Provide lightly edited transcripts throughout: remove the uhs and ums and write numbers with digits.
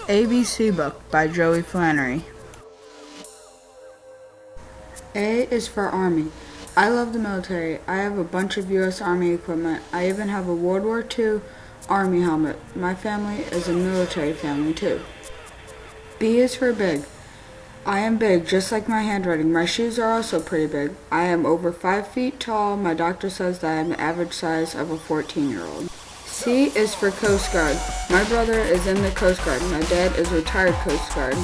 ABC book by Joey Flannery. A is for Army. I love the military. I have a bunch of U.S. Army equipment. I even have a World War II Army helmet. My family is a military family too. B is for big. I am big, just like my handwriting. My shoes are also pretty big. I am over 5 feet tall. My doctor says that I am the average size of a 14-year-old. C is for Coast Guard. My brother is in the Coast Guard. My dad is retired Coast Guard.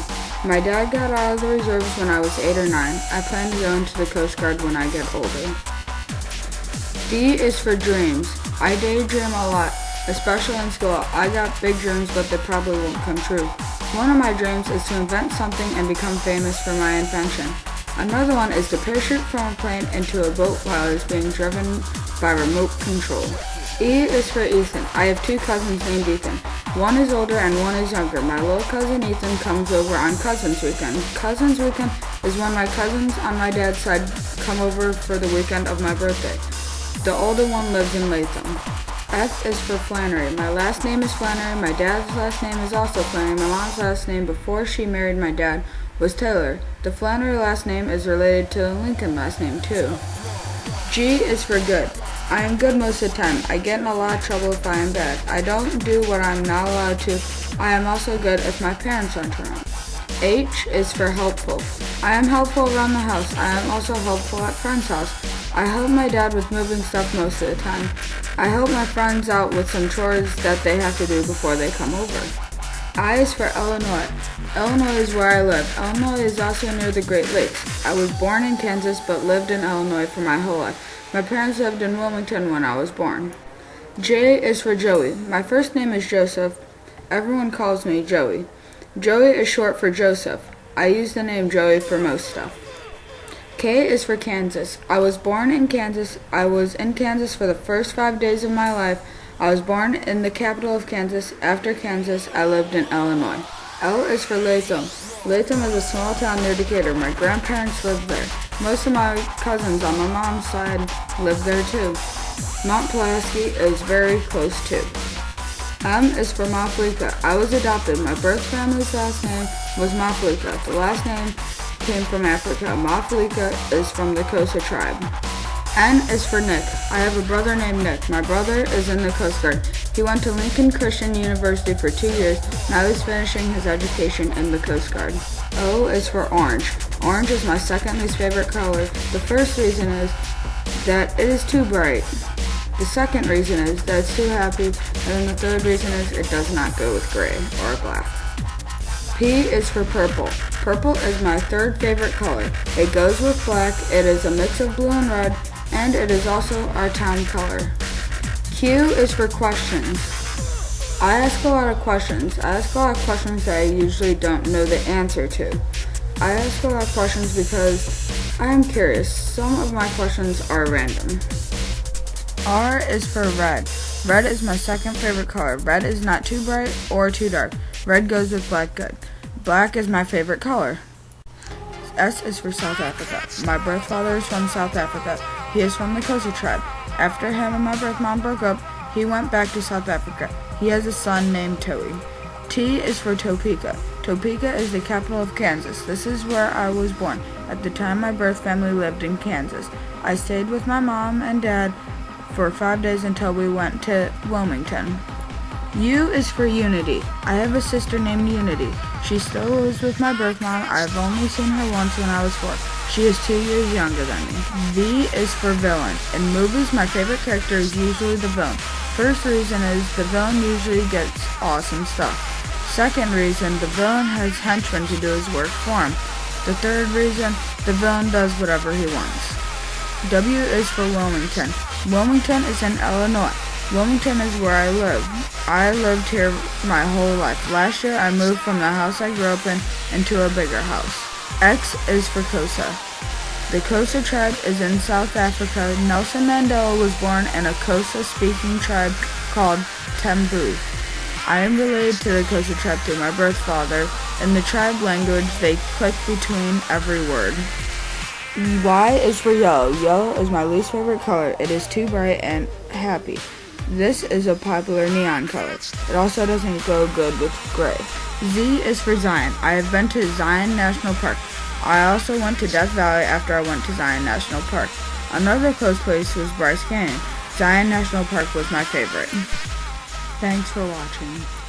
My dad got out of the reserves when I was 8 or 9. I plan to go into the Coast Guard when I get older. D is for dreams. I daydream a lot, especially in school. I got big dreams, but they probably won't come true. One of my dreams is to invent something and become famous for my invention. Another one is to parachute from a plane into a boat while it is being driven by remote control. E is for Ethan. I have 2 cousins named Ethan. One is older and one is younger. My little cousin Ethan comes over on Cousins Weekend. Cousins Weekend is when my cousins on my dad's side come over for the weekend of my birthday. The older one lives in Latham. F is for Flannery. My last name is Flannery. My dad's last name is also Flannery. My mom's last name before she married my dad was Taylor. The Flannery last name is related to the Lincoln last name too. G is for good. I am good most of the time. I get in a lot of trouble if I am bad. I don't do what I'm not allowed to. I am also good if my parents aren't around. H is for helpful. I am helpful around the house. I am also helpful at friends' house. I help my dad with moving stuff most of the time. I help my friends out with some chores that they have to do before they come over. I is for Illinois. Illinois is where I live. Illinois is also near the Great Lakes. I was born in Kansas but lived in Illinois for my whole life. My parents lived in Wilmington when I was born. J is for Joey. My first name is Joseph. Everyone calls me Joey. Joey is short for Joseph. I use the name Joey for most stuff. K is for Kansas. I was born in Kansas. I was in Kansas for the first 5 days of my life. I was born in the capital of Kansas. After Kansas, I lived in Illinois. L is for Latham. Latham is a small town near Decatur. My grandparents lived there. Most of my cousins on my mom's side live there too. Mount Pulaski is very close too. M is for Mafalika. I was adopted. My birth family's last name was Mafalika. The last name came from Africa. Mafalika is from the Kosa tribe. N is for Nick. I have a brother named Nick. My brother is in the Coast Guard. He went to Lincoln Christian University for 2 years. Now he's finishing his education in the Coast Guard. O is for Orange. Orange is my second least favorite color. The first reason is that it is too bright. The second reason is that it's too happy. And then the third reason is it does not go with gray or black. P is for Purple. Purple is my third favorite color. It goes with black. It is a mix of blue and red. And it is also our town color. Q is for questions. I ask a lot of questions. I ask a lot of questions that I usually don't know the answer to. I ask a lot of questions because I am curious. Some of my questions are random. R is for red. Red is my second favorite color. Red is not too bright or too dark. Red goes with black good. Black is my favorite color. S is for South Africa. My birth father is from South Africa. He is from the Kosa tribe. After him and my birth mom broke up, he went back to South Africa. He has a son named Toey. T is for Topeka. Topeka is the capital of Kansas. This is where I was born. At the time, my birth family lived in Kansas. I stayed with my mom and dad for 5 days until we went to Wilmington. U is for Unity. I have a sister named Unity. She still lives with my birth mom. I've only seen her once when I was 4. She is 2 years younger than me. V is for villain. In movies, my favorite character is usually the villain. First reason is the villain usually gets awesome stuff. Second reason, the villain has henchmen to do his work for him. The third reason, the villain does whatever he wants. W is for Wilmington. Wilmington is in Illinois. Wilmington is where I live. I lived here my whole life. Last year, I moved from the house I grew up in into a bigger house. X is for Kosa. The Kosa tribe is in South Africa. Nelson Mandela was born in a Kosa-speaking tribe called Tembu. I am related to the Kosa tribe through my birth father. In the tribe language, they click between every word. Y is for yellow. Yellow is my least favorite color. It is too bright and happy. This is a popular neon color. It also doesn't go good with gray. Z is for Zion. I have been to Zion National Park. I also went to Death Valley after I went to Zion National Park. Another close place was Bryce Canyon. Zion National Park was my favorite. Thanks for watching.